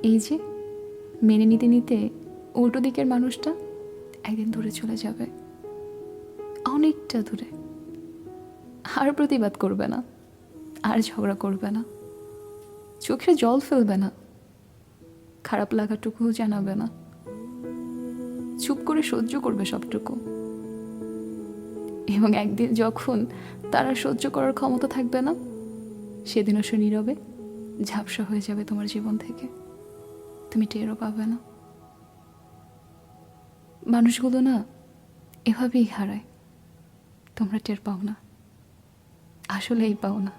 এই যে মেনে নিতে নিতে উল্টো দিকের মানুষটা একদিন দূরে চলে যাবে, অনেকটা দূরে। আর প্রতিবাদ করবে না, আর ঝগড়া করবে না, চোখে জল ফেলবে না, খারাপ লাগাটুকুও জানাবে না, চুপ করে সহ্য করবে সবটুকু। এবং একদিন যখন তার আর সহ্য করার ক্ষমতা থাকবে না, সেদিনও সে নীরবে ঝাপসা হয়ে যাবে তোমার জীবন থেকে, তুমি টেরও পাবে না। মানুষগুলো না এভাবেই হারায়, তোমরা টের পাও না, আসলেই পাও না।